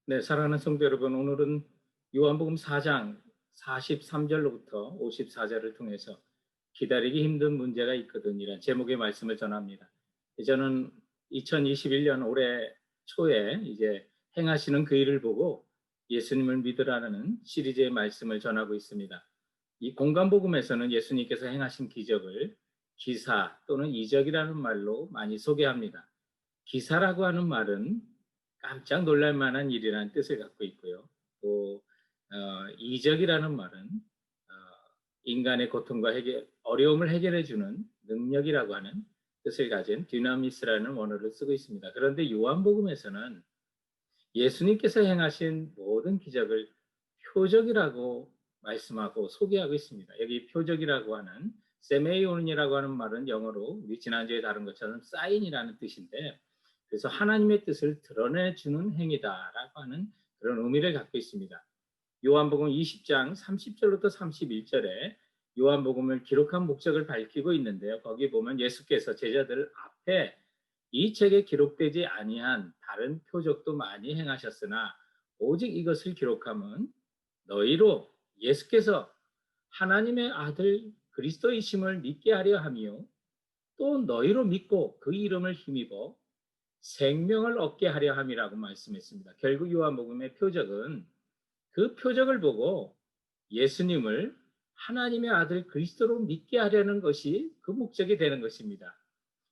네, 사랑하는 성도 여러분, 오늘은 요한복음 4장 43절로부터 54절을 통해서 기다리기 힘든 문제가 있거든 이란 제목의 말씀을 전합니다. 저는 2021년 올해 초에 이제 행하시는 그 일을 보고 예수님을 믿으라는 시리즈의 말씀을 전하고 있습니다. 이 공간복음에서는 예수님께서 행하신 기적을 기사 또는 이적이라는 말로 많이 소개합니다. 기사라고 하는 말은 깜짝 놀랄 만한 일이라는 뜻을 갖고 있고요. 또 이적이라는 말은 인간의 고통과 어려움을 해결해 주는 능력이라고 하는 뜻을 가진 디나미스라는 원어를 쓰고 있습니다. 그런데 요한복음에서는 예수님께서 행하신 모든 기적을 표적이라고 말씀하고 소개하고 있습니다. 여기 표적이라고 하는 세메이온이라고 하는 말은 영어로 우리 지난주에 다룬 것처럼 사인이라는 뜻인데, 그래서 하나님의 뜻을 드러내주는 행위다라고 하는 그런 의미를 갖고 있습니다. 요한복음 20장 30절부터 31절에 요한복음을 기록한 목적을 밝히고 있는데요. 거기 보면 예수께서 제자들 앞에 이 책에 기록되지 아니한 다른 표적도 많이 행하셨으나 오직 이것을 기록함은 너희로 예수께서 하나님의 아들 그리스도이심을 믿게 하려 함이요 또 너희로 믿고 그 이름을 힘입어 생명을 얻게 하려 함이라고 말씀했습니다. 결국 요한복음의 표적은 그 표적을 보고 예수님을 하나님의 아들 그리스도로 믿게 하려는 것이 그 목적이 되는 것입니다.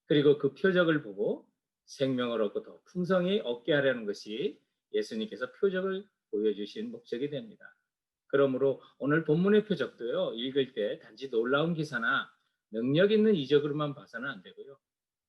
그리고 그 표적을 보고 생명을 얻고 더 풍성히 얻게 하려는 것이 예수님께서 표적을 보여주신 목적이 됩니다. 그러므로 오늘 본문의 표적도요, 읽을 때 단지 놀라운 기사나 능력 있는 이적으로만 봐서는 안 되고요.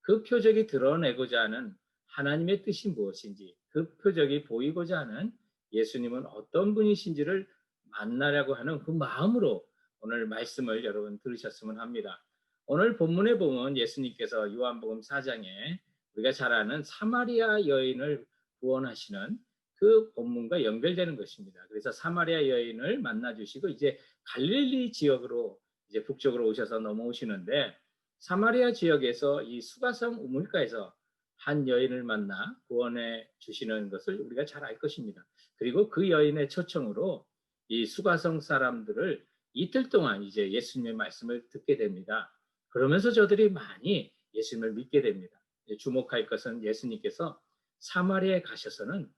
그 표적이 드러내고자 하는 하나님의 뜻이 무엇인지, 그 표적이 보이고자 하는 예수님은 어떤 분이신지를 만나려고 하는 그 마음으로 오늘 말씀을 여러분 들으셨으면 합니다. 오늘 본문에 보면 예수님께서 요한복음 4장에 우리가 잘 아는 사마리아 여인을 구원하시는 그 본문과 연결되는 것입니다. 그래서 사마리아 여인을 만나 주시고 이제 갈릴리 지역으로 이제 북쪽으로 오셔서 넘어오시는데, 사마리아 지역에서 이 수가성 우물가에서 한 여인을 만나 구원해 주시는 것을 우리가 잘 알 것입니다. 그리고 그 여인의 초청으로 이 수가성 사람들을 이틀 동안 이제 예수님의 말씀을 듣게 됩니다. 그러면서 저들이 많이 예수님을 믿게 됩니다. 주목할 것은 예수님께서 사마리아에 가셔서는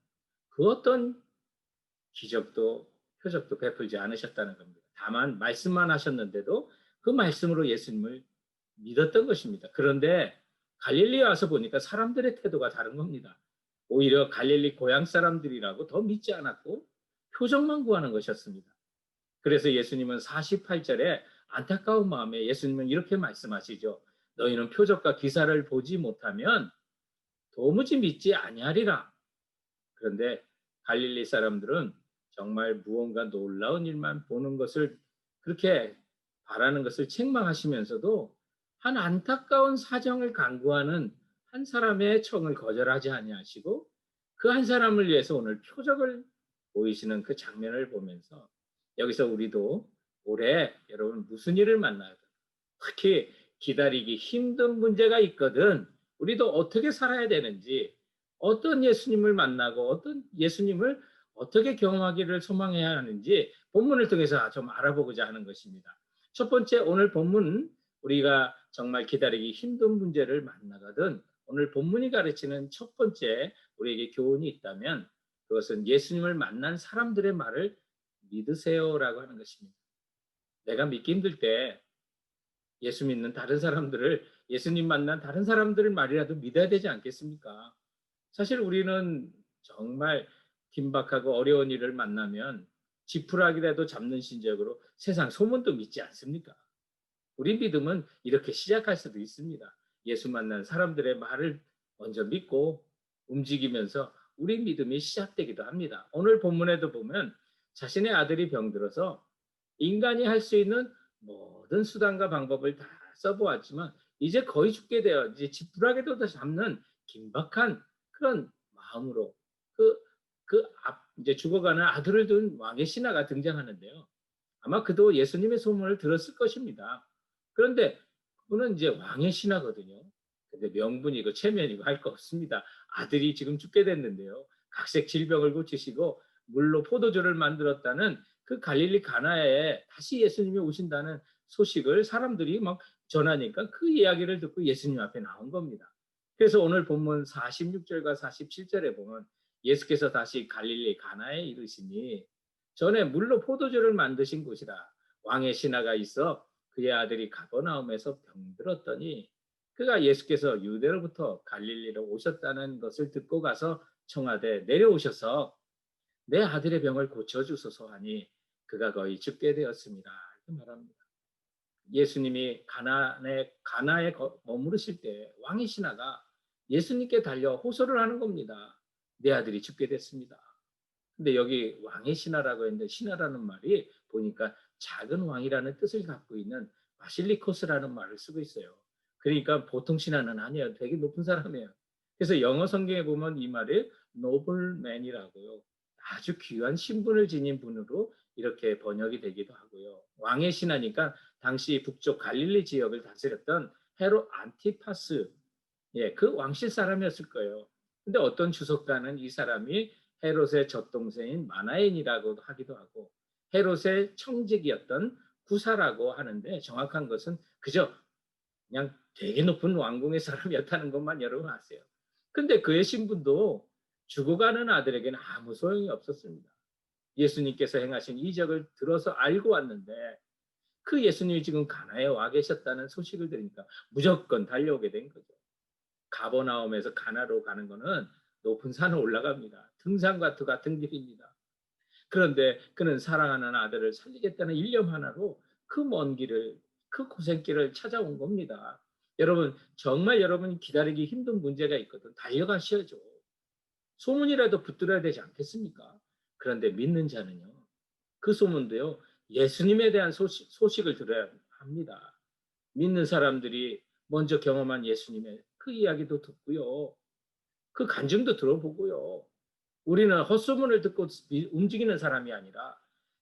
그 어떤 기적도 표적도 베풀지 않으셨다는 겁니다. 다만 말씀만 하셨는데도 그 말씀으로 예수님을 믿었던 것입니다. 그런데 갈릴리에 와서 보니까 사람들의 태도가 다른 겁니다. 오히려 갈릴리 고향 사람들이라고 더 믿지 않았고 표적만 구하는 것이었습니다. 그래서 예수님은 48절에 안타까운 마음에 예수님은 이렇게 말씀하시죠. 너희는 표적과 기사를 보지 못하면 도무지 믿지 아니하리라. 그런데 갈릴리 사람들은 정말 무언가 놀라운 일만 보는 것을 그렇게 바라는 것을 책망하시면서도 한 안타까운 사정을 간구하는 한 사람의 청을 거절하지 아니하시고 그 한 사람을 위해서 오늘 표적을 보이시는 그 장면을 보면서 여기서 우리도 올해 여러분 무슨 일을 만나든 특히 기다리기 힘든 문제가 있거든 우리도 어떻게 살아야 되는지, 어떤 예수님을 만나고 어떤 예수님을 어떻게 경험하기를 소망해야 하는지 본문을 통해서 좀 알아보고자 하는 것입니다. 첫 번째, 오늘 본문 우리가 정말 기다리기 힘든 문제를 만나거든 오늘 본문이 가르치는 첫 번째 우리에게 교훈이 있다면 그것은 예수님을 만난 사람들의 말을 믿으세요라고 하는 것입니다. 내가 믿기 힘들 때 예수 믿는 다른 사람들을, 예수님 만난 다른 사람들의 말이라도 믿어야 되지 않겠습니까? 사실 우리는 정말 긴박하고 어려운 일을 만나면 지푸라기라도 잡는 심정으로 세상 소문도 믿지 않습니까? 우리 믿음은 이렇게 시작할 수도 있습니다. 예수 만난 사람들의 말을 먼저 믿고 움직이면서 우리 믿음이 시작되기도 합니다. 오늘 본문에도 보면 자신의 아들이 병들어서 인간이 할 수 있는 모든 수단과 방법을 다 써보았지만 이제 거의 죽게 되어 이제 지푸라기도 잡는 긴박한 그런 마음으로 이제 죽어가는 아들을 둔 왕의 신하가 등장하는데요. 아마 그도 예수님의 소문을 들었을 것입니다. 그런데 그분은 이제 왕의 신하거든요. 근데 명분이고 체면이고 할 거 없습니다. 아들이 지금 죽게 됐는데요. 각색 질병을 고치시고 물로 포도주를 만들었다는 그 갈릴리 가나에 다시 예수님이 오신다는 소식을 사람들이 막 전하니까 그 이야기를 듣고 예수님 앞에 나온 겁니다. 그래서 오늘 본문 46절과 47절에 보면 예수께서 다시 갈릴리 가나에 이르시니 전에 물로 포도주를 만드신 곳이라 왕의 신하가 있어 그의 아들이 가버나움에서 병들었더니 그가 예수께서 유대로부터 갈릴리로 오셨다는 것을 듣고 가서 청하되 내려오셔서 내 아들의 병을 고쳐주소서 하니 그가 거의 죽게 되었습니다. 이렇게 말합니다. 예수님이 가나에 머무르실 때 왕의 신하가 예수님께 달려 호소를 하는 겁니다. 내 아들이 죽게 됐습니다. 근데 여기 왕의 신하라고 했는데 신하라는 말이 보니까 작은 왕이라는 뜻을 갖고 있는 바실리코스라는 말을 쓰고 있어요. 그러니까 보통 신하는 아니에요. 되게 높은 사람이에요. 그래서 영어 성경에 보면 이 말을 노블맨이라고요. 아주 귀한 신분을 지닌 분으로 이렇게 번역이 되기도 하고요. 왕의 신하니까 당시 북쪽 갈릴리 지역을 다스렸던 헤롯 안티파스, 그 왕실 사람이었을 거예요. 근데 어떤 주석가는 이 사람이 헤롯의 젖동생인 마나엔이라고 하기도 하고 헤롯의 청직이었던 구사라고 하는데 정확한 것은 그저 그냥 되게 높은 왕궁의 사람이었다는 것만 여러분 아세요. 근데 그의 신분도 죽어가는 아들에게는 아무 소용이 없었습니다. 예수님께서 행하신 이적을 들어서 알고 왔는데 그 예수님이 지금 가나에 와 계셨다는 소식을 들으니까 무조건 달려오게 된 거죠. 가버나움에서 가나로 가는 거는 높은 산을 올라갑니다. 등산과 같은 길입니다. 그런데 그는 사랑하는 아들을 살리겠다는 일념 하나로 그 먼 길을, 그 고생길을 찾아온 겁니다. 여러분, 정말 여러분이 기다리기 힘든 문제가 있거든. 달려가셔야죠. 소문이라도 붙들어야 되지 않겠습니까? 그런데 믿는 자는요, 그 소문도요, 예수님에 대한 소식을 들어야 합니다. 믿는 사람들이 먼저 경험한 예수님의 그 이야기도 듣고요. 그 간증도 들어보고요. 우리는 헛소문을 듣고 움직이는 사람이 아니라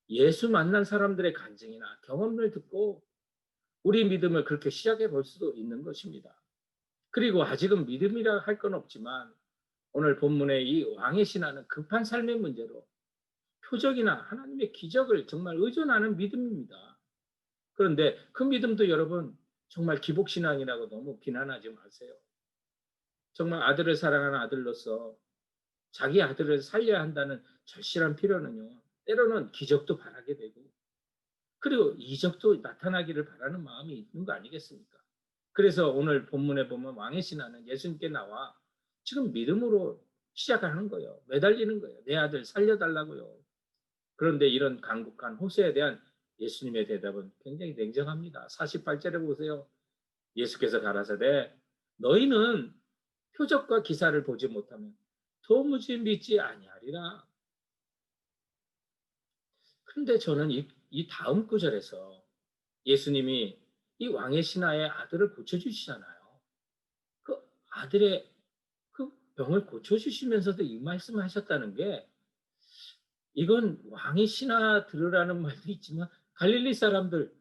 예수 만난 사람들의 간증이나 경험을 듣고 우리 믿음을 그렇게 시작해 볼 수도 있는 것입니다. 그리고 아직은 믿음이라 할 건 없지만 오늘 본문의 이 왕의 신하는 급한 삶의 문제로 표적이나 하나님의 기적을 정말 의존하는 믿음입니다. 그런데 그 믿음도 여러분 정말 기복신앙이라고 너무 비난하지 마세요. 정말 아들을 사랑하는 아들로서 자기 아들을 살려야 한다는 절실한 필요는요. 때로는 기적도 바라게 되고 그리고 이적도 나타나기를 바라는 마음이 있는 거 아니겠습니까? 그래서 오늘 본문에 보면 왕의 신하는 예수님께 나와 지금 믿음으로 시작하는 거예요. 매달리는 거예요. 내 아들 살려달라고요. 그런데 이런 간곡한 호소에 대한 예수님의 대답은 굉장히 냉정합니다. 48절에 보세요. 예수께서 가라사대 너희는 표적과 기사를 보지 못하면 도무지 믿지 아니하리라. 그런데 저는 이 다음 구절에서 예수님이 이 왕의 신하의 아들을 고쳐주시잖아요. 그 아들의 그 병을 고쳐주시면서도 이 말씀을 하셨다는 게 이건 왕의 신하 들으라는 말도 있지만 갈릴리 사람들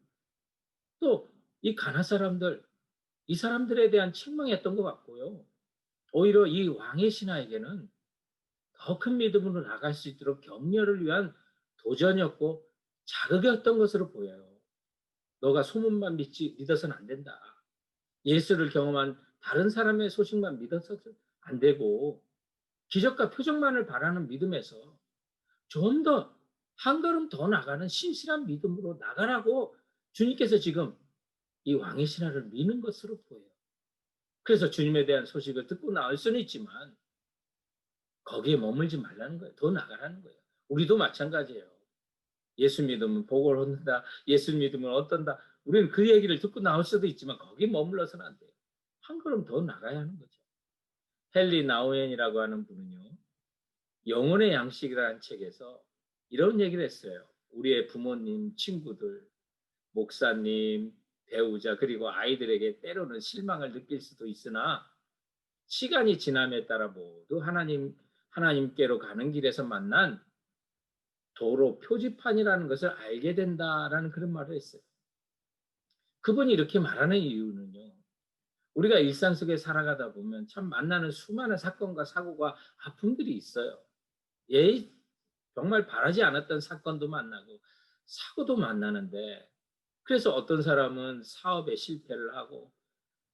또 이 가나 사람들 이 사람들에 대한 책망이었던 것 같고요. 오히려 이 왕의 신하에게는 더 큰 믿음으로 나갈 수 있도록 격려를 위한 도전이었고 자극이었던 것으로 보여요. 너가 소문만 믿어서는 안 된다. 예수를 경험한 다른 사람의 소식만 믿어서는 안 되고 기적과 표적만을 바라는 믿음에서 좀 더 한 걸음 더 나가는 신실한 믿음으로 나가라고 주님께서 지금 이 왕의 신하를 미는 것으로 보여요. 그래서 주님에 대한 소식을 듣고 나올 수는 있지만 거기에 머물지 말라는 거예요. 더 나가라는 거예요. 우리도 마찬가지예요. 예수 믿으면 복을 얻는다. 예수 믿으면 어떤다. 우리는 그 얘기를 듣고 나올 수도 있지만 거기에 머물러서는 안 돼요. 한 걸음 더 나가야 하는 거죠. 헨리 나우엔이라고 하는 분은요. 영혼의 양식이라는 책에서 이런 얘기를 했어요. 우리의 부모님, 친구들, 목사님, 배우자 그리고 아이들에게 때로는 실망을 느낄 수도 있으나 시간이 지남에 따라 모두 하나님께로 가는 길에서 만난 도로 표지판이라는 것을 알게 된다라는 그런 말을 했어요. 그분이 이렇게 말하는 이유는요. 우리가 일상 속에 살아가다 보면 참 만나는 수많은 사건과 사고가 아픔들이 있어요. 예, 정말 바라지 않았던 사건도 만나고 사고도 만나는데, 그래서 어떤 사람은 사업에 실패를 하고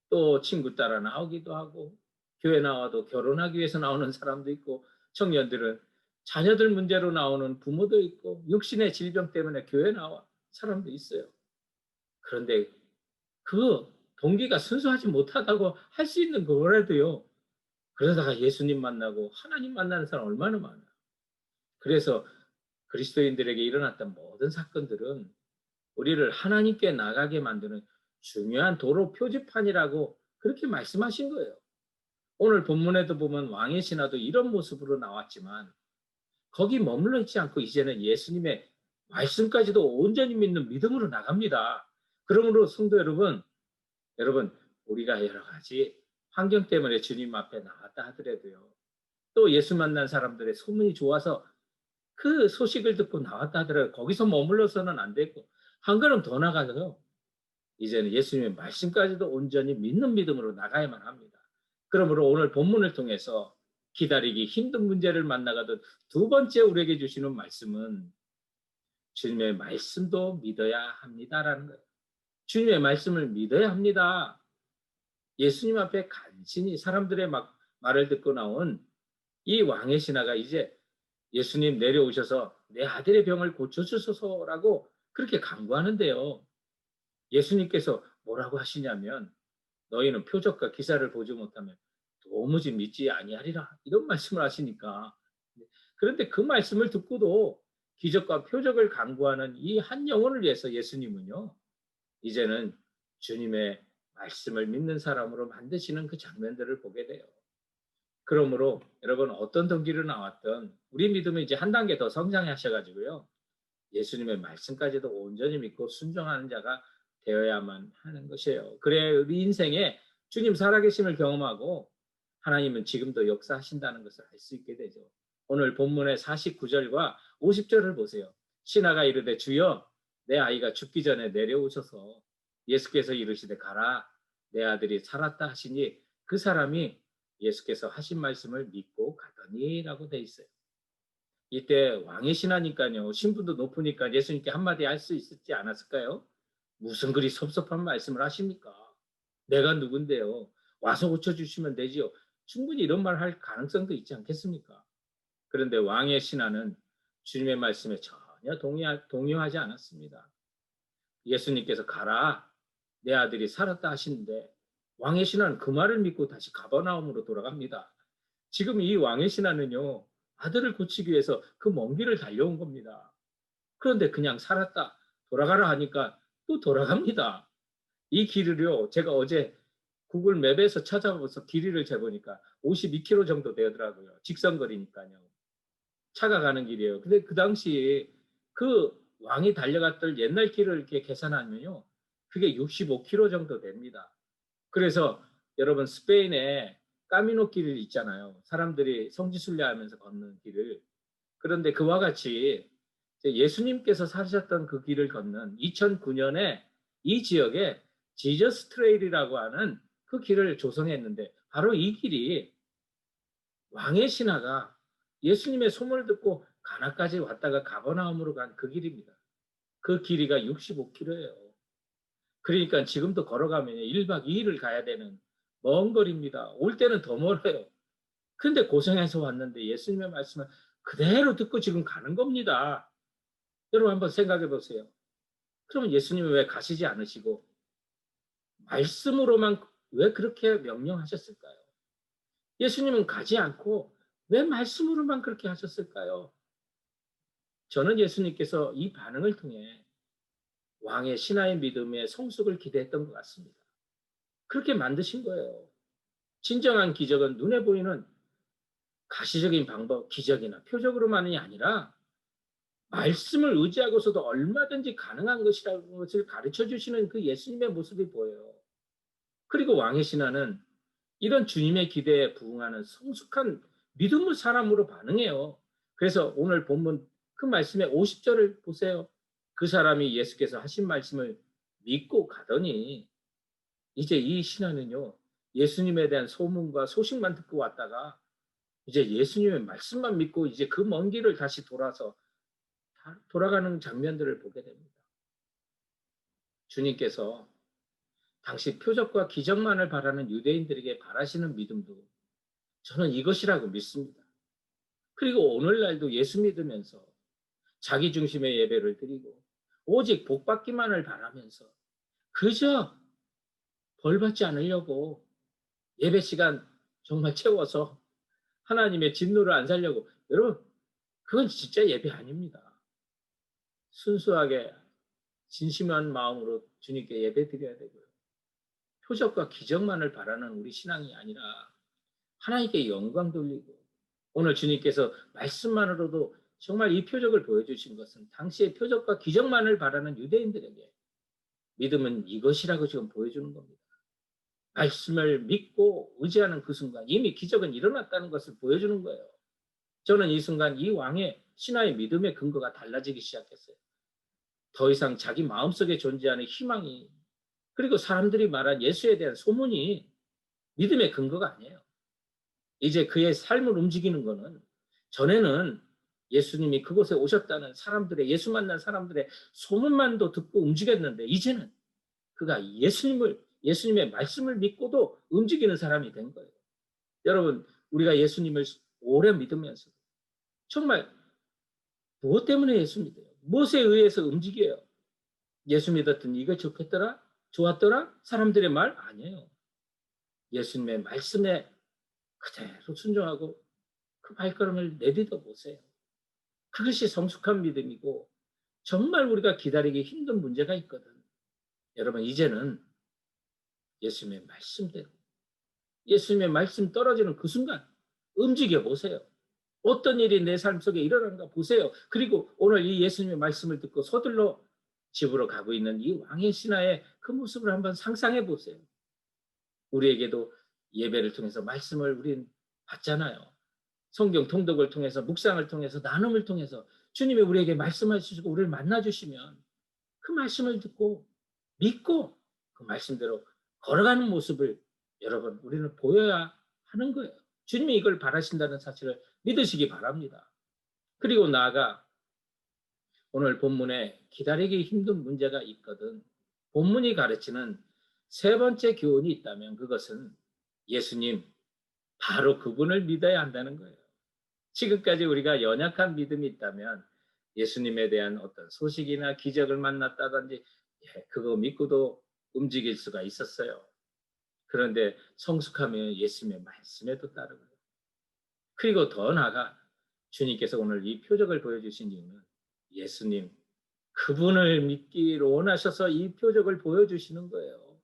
또 친구 따라 나오기도 하고 교회 나와도 결혼하기 위해서 나오는 사람도 있고, 청년들은 자녀들 문제로 나오는 부모도 있고 육신의 질병 때문에 교회 나와 사람도 있어요. 그런데 그 동기가 순수하지 못하다고 할 수 있는 그거라도요, 그러다가 예수님 만나고 하나님 만나는 사람 얼마나 많아요. 그래서 그리스도인들에게 일어났던 모든 사건들은 우리를 하나님께 나가게 만드는 중요한 도로 표지판이라고 그렇게 말씀하신 거예요. 오늘 본문에도 보면 왕의 신하도 이런 모습으로 나왔지만 거기 머물러 있지 않고 이제는 예수님의 말씀까지도 온전히 믿는 믿음으로 나갑니다. 그러므로 성도 여러분, 우리가 여러 가지 환경 때문에 주님 앞에 나왔다 하더라도요, 또 예수 만난 사람들의 소문이 좋아서 그 소식을 듣고 나왔다 하더라도 거기서 머물러서는 안 되고 한 걸음 더 나가서요, 이제는 예수님의 말씀까지도 온전히 믿는 믿음으로 나가야만 합니다. 그러므로 오늘 본문을 통해서 기다리기 힘든 문제를 만나가던 두 번째 우리에게 주시는 말씀은 주님의 말씀도 믿어야 합니다라는 거예요. 주님의 말씀을 믿어야 합니다. 예수님 앞에 간신히 사람들의 말을 듣고 나온 이 왕의 신하가 이제 예수님 내려오셔서 내 아들의 병을 고쳐주소서라고 그렇게 간구하는데요, 예수님께서 뭐라고 하시냐면 너희는 표적과 기사를 보지 못하면 도무지 믿지 아니하리라, 이런 말씀을 하시니까, 그런데 그 말씀을 듣고도 기적과 표적을 간구하는 이 한 영혼을 위해서 예수님은요, 이제는 주님의 말씀을 믿는 사람으로 만드시는 그 장면들을 보게 돼요. 그러므로 여러분, 어떤 동기로 나왔던 우리 믿음은 이제 한 단계 더 성장하셔가지고요, 예수님의 말씀까지도 온전히 믿고 순종하는 자가 되어야만 하는 것이에요. 그래야 우리 인생에 주님 살아계심을 경험하고 하나님은 지금도 역사하신다는 것을 알 수 있게 되죠. 오늘 본문의 49절과 50절을 보세요. 신하가 이르되 주여 내 아이가 죽기 전에 내려오셔서 예수께서 이르시되 가라 내 아들이 살았다 하시니 그 사람이 예수께서 하신 말씀을 믿고 가더니라고 돼 있어요. 이때 왕의 신하니까요, 신분도 높으니까 예수님께 한마디 할 수 있었지 않았을까요? 무슨 그리 섭섭한 말씀을 하십니까? 내가 누군데요? 와서 고쳐주시면 되지요. 충분히 이런 말 할 가능성도 있지 않겠습니까? 그런데 왕의 신하는 주님의 말씀에 전혀 동요하지 않았습니다. 예수님께서 가라, 내 아들이 살았다 하시는데 왕의 신하는 그 말을 믿고 다시 가버나움으로 돌아갑니다. 지금 이 왕의 신하는요, 아들을 고치기 위해서 그 먼 길을 달려온 겁니다. 그런데 그냥 살았다, 돌아가라 하니까 또 돌아갑니다. 이 길을요, 제가 어제 구글 맵에서 찾아봐서 길이를 재보니까 52km 정도 되더라고요. 직선거리니까요. 차가 가는 길이에요. 근데 그 당시 그 왕이 달려갔던 옛날 길을 이렇게 계산하면요, 그게 65km 정도 됩니다. 그래서 여러분, 스페인에 까미노 길 있잖아요. 사람들이 성지순례하면서 걷는 길을. 그런데 그와 같이 예수님께서 사셨던 그 길을 걷는 2009년에 이 지역에 지저스 트레일이라고 하는 그 길을 조성했는데, 바로 이 길이 왕의 신하가 예수님의 소문을 듣고 가나까지 왔다가 가버나움으로 간 그 길입니다. 그 길이가 65km예요. 그러니까 지금도 걸어가면 1박 2일을 가야 되는 먼 거리입니다. 올 때는 더 멀어요. 그런데 고생해서 왔는데 예수님의 말씀을 그대로 듣고 지금 가는 겁니다. 여러분 한번 생각해 보세요. 그러면 예수님은 왜 가시지 않으시고 말씀으로만 왜 그렇게 명령하셨을까요? 예수님은 가지 않고 왜 말씀으로만 그렇게 하셨을까요? 저는 예수님께서 이 반응을 통해 왕의 신하의 믿음의 성숙을 기대했던 것 같습니다. 그렇게 만드신 거예요. 진정한 기적은 눈에 보이는 가시적인 방법, 기적이나 표적으로만이 아니라 말씀을 의지하고서도 얼마든지 가능한 것이라는 것을 가르쳐 주시는 그 예수님의 모습이 보여요. 그리고 왕의 신하는 이런 주님의 기대에 부응하는 성숙한 믿음의 사람으로 반응해요. 그래서 오늘 본문 그 말씀의 50절을 보세요. 그 사람이 예수께서 하신 말씀을 믿고 가더니, 이제 이 신하는요, 예수님에 대한 소문과 소식만 듣고 왔다가 이제 예수님의 말씀만 믿고 이제 그 먼 길을 다시 돌아가는 장면들을 보게 됩니다. 주님께서 당시 표적과 기적만을 바라는 유대인들에게 바라시는 믿음도 저는 이것이라고 믿습니다. 그리고 오늘날도 예수 믿으면서 자기 중심의 예배를 드리고 오직 복 받기만을 바라면서 그저 벌 받지 않으려고 예배 시간 정말 채워서 하나님의 진노를 안 살려고, 여러분 그건 진짜 예배 아닙니다. 순수하게 진심한 마음으로 주님께 예배 드려야 되고요. 표적과 기적만을 바라는 우리 신앙이 아니라 하나님께 영광 돌리고, 오늘 주님께서 말씀만으로도 정말 이 표적을 보여주신 것은 당시의 표적과 기적만을 바라는 유대인들에게 믿음은 이것이라고 지금 보여주는 겁니다. 말씀을 믿고 의지하는 그 순간 이미 기적은 일어났다는 것을 보여주는 거예요. 저는 이 순간 이 왕의 신하의 믿음의 근거가 달라지기 시작했어요. 더 이상 자기 마음속에 존재하는 희망이, 그리고 사람들이 말한 예수에 대한 소문이 믿음의 근거가 아니에요. 이제 그의 삶을 움직이는 거는, 전에는 예수님이 그곳에 오셨다는 사람들의, 예수 만난 사람들의 소문만도 듣고 움직였는데 이제는 그가 예수님의 말씀을 믿고도 움직이는 사람이 된 거예요. 여러분, 우리가 예수님을 오래 믿으면서 정말 무엇 때문에 예수 믿어요? 무엇에 의해서 움직여요? 예수 믿었더니 이거 좋겠더라? 좋았더라? 사람들의 말? 아니에요. 예수님의 말씀에 그대로 순종하고 그 발걸음을 내딛어 보세요. 그것이 성숙한 믿음이고, 정말 우리가 기다리기 힘든 문제가 있거든. 여러분, 이제는 예수님의 말씀대로, 예수님의 말씀 떨어지는 그 순간 움직여 보세요. 어떤 일이 내 삶 속에 일어나는가 보세요. 그리고 오늘 이 예수님의 말씀을 듣고 서둘러 집으로 가고 있는 이 왕의 신하의 그 모습을 한번 상상해 보세요. 우리에게도 예배를 통해서 말씀을 우린 받잖아요. 성경 통독을 통해서, 묵상을 통해서, 나눔을 통해서 주님이 우리에게 말씀하시고 우리를 만나주시면 그 말씀을 듣고 믿고 그 말씀대로 걸어가는 모습을 여러분 우리는 보여야 하는 거예요. 주님이 이걸 바라신다는 사실을 믿으시기 바랍니다. 그리고 나아가 오늘 본문에 기다리기 힘든 문제가 있거든. 본문이 가르치는 세 번째 교훈이 있다면 그것은 예수님, 바로 그분을 믿어야 한다는 거예요. 지금까지 우리가 연약한 믿음이 있다면 예수님에 대한 어떤 소식이나 기적을 만났다든지 그거 믿고도 움직일 수가 있었어요. 그런데 성숙하면 예수님의 말씀에도 따르고요. 그리고 더 나아가 주님께서 오늘 이 표적을 보여주신 이유는 예수님, 그분을 믿기를 원하셔서 이 표적을 보여주시는 거예요.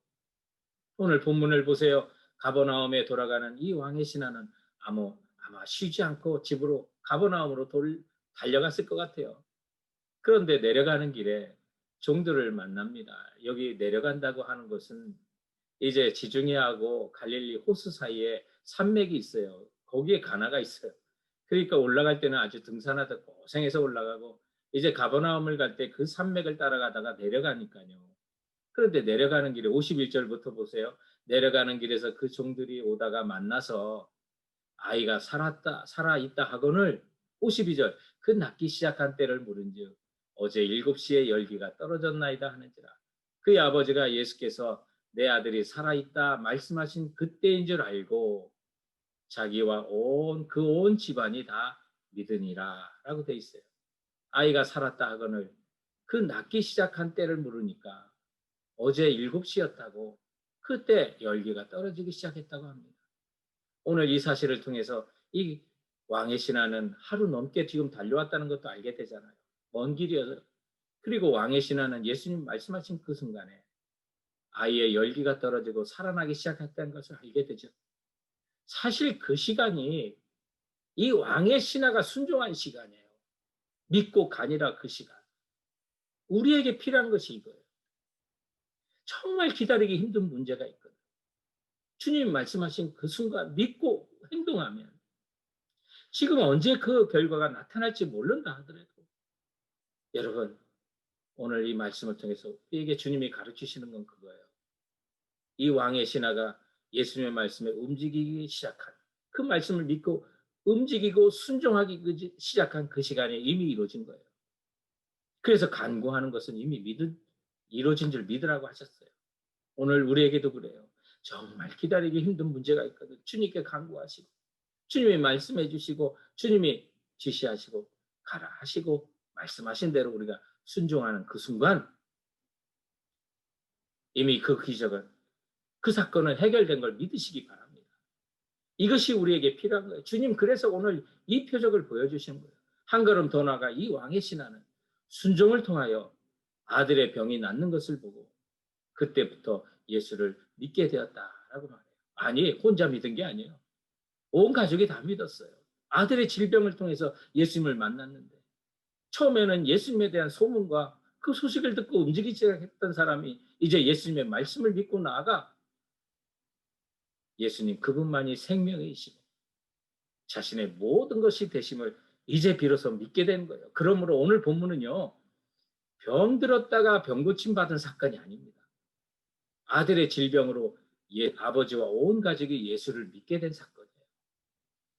오늘 본문을 보세요. 가버나움에 돌아가는 이 왕의 신하는 아마 쉬지 않고 집으로 가버나움으로 달려갔을 것 같아요. 그런데 내려가는 길에 종들을 만납니다. 여기 내려간다고 하는 것은 이제 지중해하고 갈릴리 호수 사이에 산맥이 있어요. 거기에 가나가 있어요. 그러니까 올라갈 때는 아주 등산하다 고생해서 올라가고, 이제 가버나움을 갈 때 그 산맥을 따라가다가 내려가니까요. 그런데 내려가는 길에 51절부터 보세요. 내려가는 길에서 그 종들이 오다가 만나서 아이가 살아있다 하거늘, 52절, 그 낫기 시작한 때를 물은즉 어제 7시에 열기가 떨어졌나이다 하는지라. 그의 아버지가 예수께서 내 아들이 살아있다 말씀하신 그때인 줄 알고 자기와 온 집안이 다 믿으니라 라고 돼 있어요. 아이가 살았다 하거늘 그 낫기 시작한 때를 물으니까 어제 7시였다고, 그때 열기가 떨어지기 시작했다고 합니다. 오늘 이 사실을 통해서 이 왕의 신하는 하루 넘게 지금 달려왔다는 것도 알게 되잖아요. 먼 길이어서. 그리고 왕의 신하는 예수님 말씀하신 그 순간에 아이의 열기가 떨어지고 살아나기 시작했다는 것을 알게 되죠. 사실 그 시간이 이 왕의 신하가 순종한 시간이에요. 믿고 가니라 그 시간. 우리에게 필요한 것이 이거예요. 정말 기다리기 힘든 문제가 있거든요. 주님 말씀하신 그 순간 믿고 행동하면 지금 언제 그 결과가 나타날지 모른다 하더라도 여러분, 오늘 이 말씀을 통해서 우리에게 주님이 가르치시는 건 그거예요. 이 왕의 신하가 예수님의 말씀에 움직이기 시작한 그 말씀을 믿고 움직이고 순종하기 시작한 그 시간에 이미 이루어진 거예요. 그래서 간구하는 것은 이미 이루어진 줄 믿으라고 하셨어요. 오늘 우리에게도 그래요. 정말 기다리기 힘든 문제가 있거든. 주님께 간구하시고 주님이 말씀해 주시고 주님이 지시하시고 가라 하시고 말씀하신 대로 우리가 순종하는 그 순간 이미 그 기적은 그 사건은 해결된 걸 믿으시기 바랍니다. 이것이 우리에게 필요한 거예요. 주님 그래서 오늘 이 표적을 보여주신 거예요. 한 걸음 더 나아가 이 왕의 신하는 순종을 통하여 아들의 병이 낫는 것을 보고 그때부터 예수를 믿게 되었다라고 말해요. 아니 혼자 믿은 게 아니에요. 온 가족이 다 믿었어요. 아들의 질병을 통해서 예수님을 만났는데 처음에는 예수님에 대한 소문과 그 소식을 듣고 움직이기 시작했던 사람이 이제 예수님의 말씀을 믿고 나아가 예수님 그분만이 생명이시고 자신의 모든 것이 되심을 이제 비로소 믿게 된 거예요. 그러므로 오늘 본문은요. 병들었다가 병 고침 받은 사건이 아닙니다. 아들의 질병으로 아버지와 온 가족이 예수를 믿게 된 사건이에요.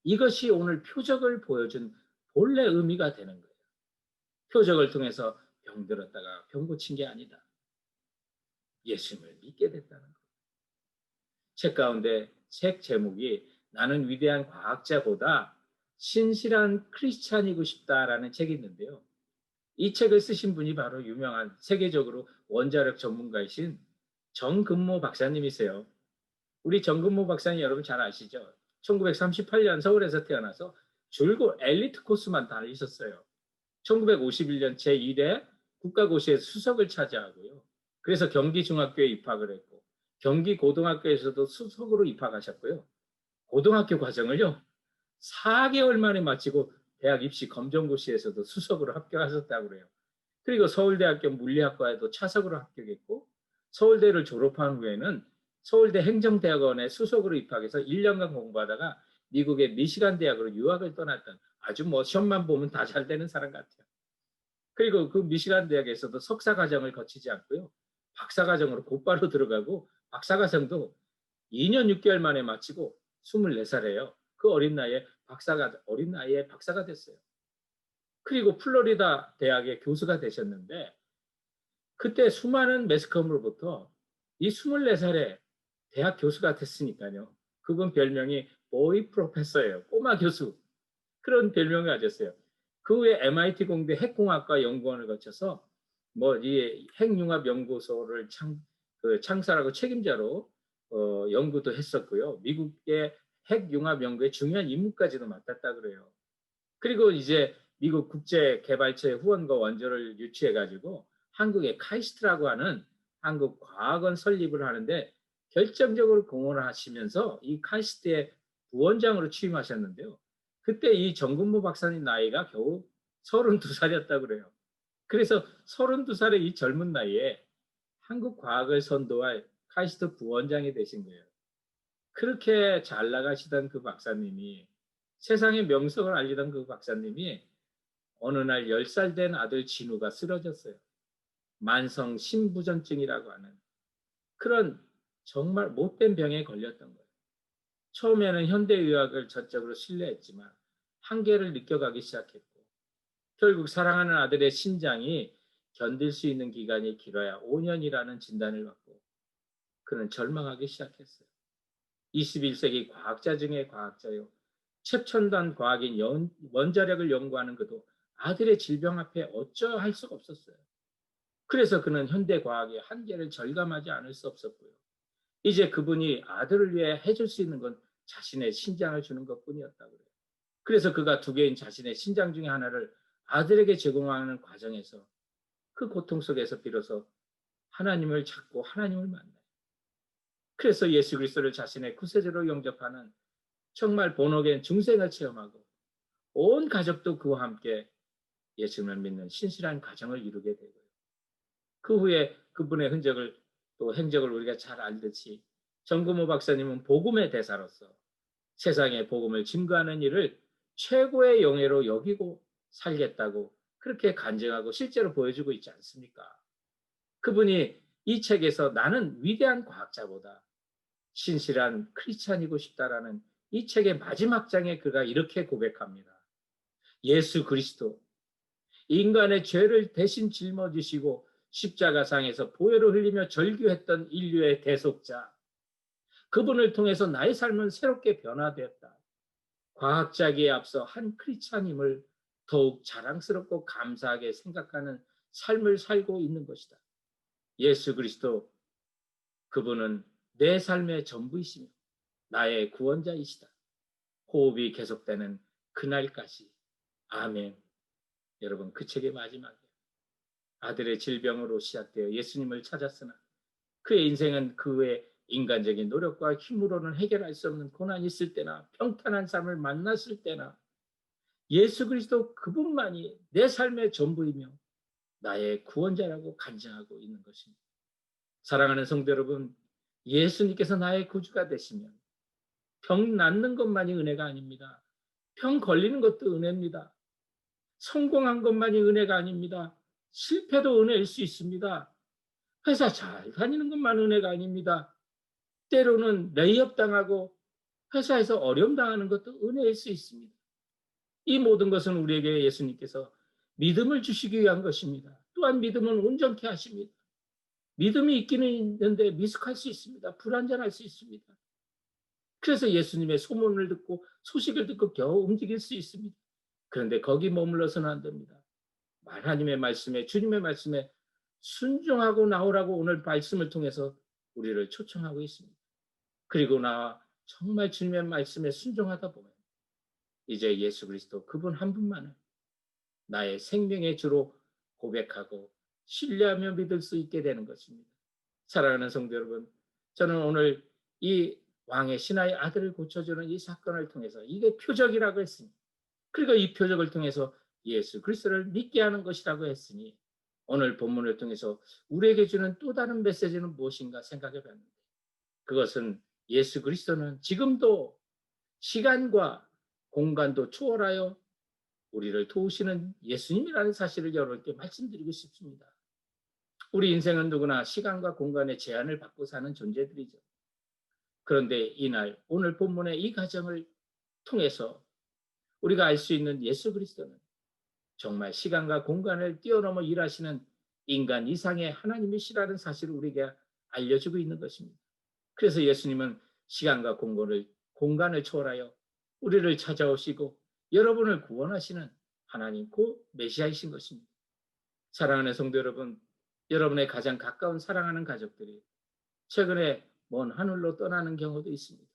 이것이 오늘 표적을 보여준 본래 의미가 되는 거예요. 표적을 통해서 병들었다가 병 고친 게 아니다. 예수님을 믿게 됐다는 거예요. 책 가운데 책 제목이 나는 위대한 과학자보다 신실한 크리스찬이고 싶다라는 책이 있는데요. 이 책을 쓰신 분이 바로 유명한 세계적으로 원자력 전문가이신 정근모 박사님이세요. 우리 정근모 박사님 여러분 잘 아시죠? 1938년 서울에서 태어나서 줄곧 엘리트 코스만 다니셨어요. 1951년 제1회 국가고시에서 수석을 차지하고요. 그래서 경기중학교에 입학을 했고 경기고등학교에서도 수석으로 입학하셨고요. 고등학교 과정을요. 4개월 만에 마치고 대학 입시 검정고시에서도 수석으로 합격하셨다고 그래요. 그리고 서울대학교 물리학과에도 차석으로 합격했고 서울대를 졸업한 후에는 서울대 행정대학원에 수석으로 입학해서 1년간 공부하다가 미국의 미시간 대학으로 유학을 떠났던 아주 뭐 시험만 보면 다 잘 되는 사람 같아요. 그리고 그 미시간 대학에서도 석사 과정을 거치지 않고요. 박사 과정으로 곧바로 들어가고 박사 과정도 2년 6개월 만에 마치고 24살이에요. 그 어린 나이에 박사가 됐어요. 그리고 플로리다 대학의 교수가 되셨는데 그때 수많은 매스컴으로부터 이 24살에 대학 교수가 됐으니까요. 그분 별명이 보이 프로페서예요. 꼬마 교수. 그런 별명을 가졌어요. 그 후에 MIT 공대 핵공학과 연구원을 거쳐서 뭐 이 핵융합 연구소를 창설하고 책임자로 연구도 했었고요. 미국의 핵융합 연구의 중요한 임무까지도 맡았다 그래요. 그리고 이제 미국 국제개발처의 후원과 원조를 유치해가지고 한국의 카이스트라고 하는 한국과학원 설립을 하는데 결정적으로 공헌을 하시면서 이 카이스트의 부원장으로 취임하셨는데요. 그때 이 정근모 박사님 나이가 겨우 32살이었다고 그래요. 그래서 32살의 이 젊은 나이에 한국 과학을 선도할 카이스트 부원장이 되신 거예요. 그렇게 잘 나가시던 그 박사님이 세상의 명성을 알리던 그 박사님이 어느 날 10살 된 아들 진우가 쓰러졌어요. 만성 심부전증이라고 하는 그런 정말 못된 병에 걸렸던 거예요. 처음에는 현대의학을 전적으로 신뢰했지만 한계를 느껴가기 시작했고 결국 사랑하는 아들의 신장이 견딜 수 있는 기간이 길어야 5년이라는 진단을 받고 그는 절망하기 시작했어요. 21세기 과학자 중의 과학자요. 최첨단 과학인 원자력을 연구하는 그도 아들의 질병 앞에 어쩌할 수가 없었어요. 그래서 그는 현대 과학의 한계를 절감하지 않을 수 없었고요. 이제 그분이 아들을 위해 해줄 수 있는 건 자신의 신장을 주는 것뿐이었다고 그래요. 그래서 그가 두 개인 자신의 신장 중에 하나를 아들에게 제공하는 과정에서 그 고통 속에서 비로소 하나님을 찾고 하나님을 만나요. 그래서 예수 그리스도를 자신의 구세주로 영접하는 정말 본혹의 중생을 체험하고 온 가족도 그와 함께 예수님을 믿는 신실한 가정을 이루게 되고요. 그 후에 그분의 흔적을 또 행적을 우리가 잘 알듯이 정금호 박사님은 복음의 대사로서 세상에 복음을 증거하는 일을 최고의 영예로 여기고 살겠다고 그렇게 간증하고 실제로 보여주고 있지 않습니까? 그분이 이 책에서 나는 위대한 과학자보다 신실한 크리스찬이고 싶다라는 이 책의 마지막 장에 그가 이렇게 고백합니다. 예수 그리스도, 인간의 죄를 대신 짊어지시고 십자가상에서 보혈을 흘리며 절규했던 인류의 대속자, 그분을 통해서 나의 삶은 새롭게 변화되었다. 과학자기에 앞서 한 크리스찬임을 더욱 자랑스럽고 감사하게 생각하는 삶을 살고 있는 것이다. 예수 그리스도, 그분은 내 삶의 전부이시며 나의 구원자이시다. 호흡이 계속되는 그날까지. 아멘. 여러분, 그 책의 마지막에 아들의 질병으로 시작되어 예수님을 찾았으나 그의 인생은 그 외 인간적인 노력과 힘으로는 해결할 수 없는 고난이 있을 때나 평탄한 삶을 만났을 때나 예수 그리스도 그분만이 내 삶의 전부이며 나의 구원자라고 간증하고 있는 것입니다. 사랑하는 성도 여러분, 예수님께서 나의 구주가 되시면 병 낫는 것만이 은혜가 아닙니다. 병 걸리는 것도 은혜입니다. 성공한 것만이 은혜가 아닙니다. 실패도 은혜일 수 있습니다. 회사 잘 다니는 것만 은혜가 아닙니다. 때로는 레이업 당하고 회사에서 어려움 당하는 것도 은혜일 수 있습니다. 이 모든 것은 우리에게 예수님께서 믿음을 주시기 위한 것입니다. 또한 믿음은 온전케 하십니다. 믿음이 있기는 있는데 미숙할 수 있습니다. 불완전할 수 있습니다. 그래서 예수님의 소문을 듣고 소식을 듣고 겨우 움직일 수 있습니다. 그런데 거기 머물러서는 안 됩니다. 하나님의 말씀에, 주님의 말씀에 순종하고 나오라고 오늘 말씀을 통해서 우리를 초청하고 있습니다. 그리고 나와 정말 주님의 말씀에 순종하다 보면 이제 예수 그리스도 그분 한 분만을 나의 생명의 주로 고백하고 신뢰하며 믿을 수 있게 되는 것입니다. 사랑하는 성도 여러분, 저는 오늘 이 왕의 신하의 아들을 고쳐주는 이 사건을 통해서 이게 표적이라고 했으니, 그리고 이 표적을 통해서 예수 그리스도를 믿게 하는 것이라고 했으니, 오늘 본문을 통해서 우리에게 주는 또 다른 메시지는 무엇인가 생각해 봤는데, 그것은 예수 그리스도는 지금도 시간과 공간도 초월하여 우리를 도우시는 예수님이라는 사실을 여러분께 말씀드리고 싶습니다. 우리 인생은 누구나 시간과 공간의 제한을 받고 사는 존재들이죠. 그런데 이날 오늘 본문의 이 가정을 통해서 우리가 알 수 있는 예수 그리스도는 정말 시간과 공간을 뛰어넘어 일하시는 인간 이상의 하나님이시라는 사실을 우리에게 알려주고 있는 것입니다. 그래서 예수님은 시간과 공간을 초월하여 우리를 찾아오시고 여러분을 구원하시는 하나님 곧 메시아이신 것입니다. 사랑하는 성도 여러분, 여러분의 가장 가까운 사랑하는 가족들이 최근에 먼 하늘로 떠나는 경우도 있습니다.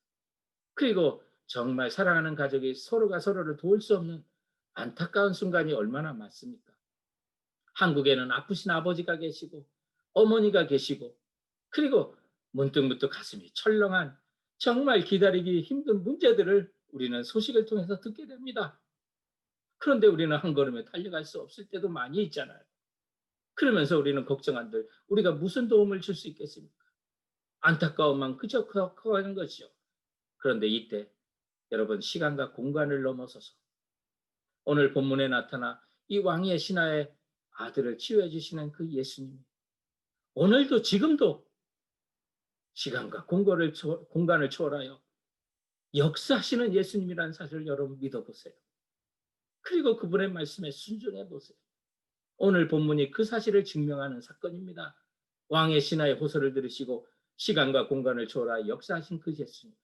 그리고 정말 사랑하는 가족이 서로가 서로를 도울 수 없는 안타까운 순간이 얼마나 많습니까? 한국에는 아프신 아버지가 계시고 어머니가 계시고, 그리고 문득문득 가슴이 철렁한 정말 기다리기 힘든 문제들을 우리는 소식을 통해서 듣게 됩니다. 그런데 우리는 한 걸음에 달려갈 수 없을 때도 많이 있잖아요. 그러면서 우리는 걱정한들 우리가 무슨 도움을 줄 수 있겠습니까? 안타까움만 그저 커가는 것이죠. 그런데 이때 여러분, 시간과 공간을 넘어서서 오늘 본문에 나타나 이 왕의 신하의 아들을 치유해 주시는 그 예수님이 오늘도 지금도 시간과 공간을 초월하여 역사하시는 예수님이라는 사실을 여러분 믿어보세요. 그리고 그분의 말씀에 순종해 보세요. 오늘 본문이 그 사실을 증명하는 사건입니다. 왕의 신하의 호소를 들으시고 시간과 공간을 초월하여 역사하신 그 예수님,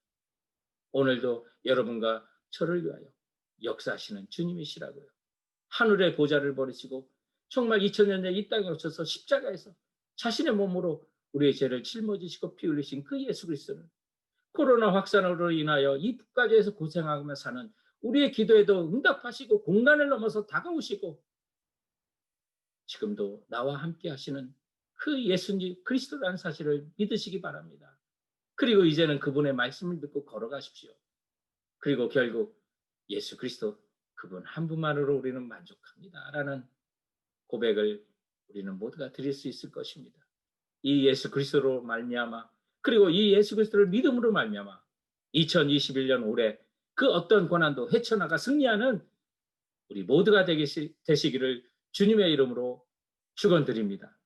오늘도 여러분과 저를 위하여 역사하시는 주님이시라고요. 하늘의 보좌를 버리시고 정말 2000년 전에 이 땅에 오셔서 십자가에서 자신의 몸으로 우리의 죄를 짊어지시고 피 흘리신 그 예수 그리스도는 코로나 확산으로 인하여 이 국가에서 고생하며 사는 우리의 기도에도 응답하시고 공간을 넘어서 다가오시고 지금도 나와 함께 하시는 그 예수님 그리스도라는 사실을 믿으시기 바랍니다. 그리고 이제는 그분의 말씀을 듣고 걸어가십시오. 그리고 결국 예수 그리스도 그분 한 분만으로 우리는 만족합니다 라는 고백을 우리는 모두가 드릴 수 있을 것입니다. 이 예수 그리스도로 말미암아, 그리고 이 예수 그리스도를 믿음으로 말미암아 2021년 올해 그 어떤 고난도 헤쳐나가 승리하는 우리 모두가 되시기를 주님의 이름으로 축원드립니다.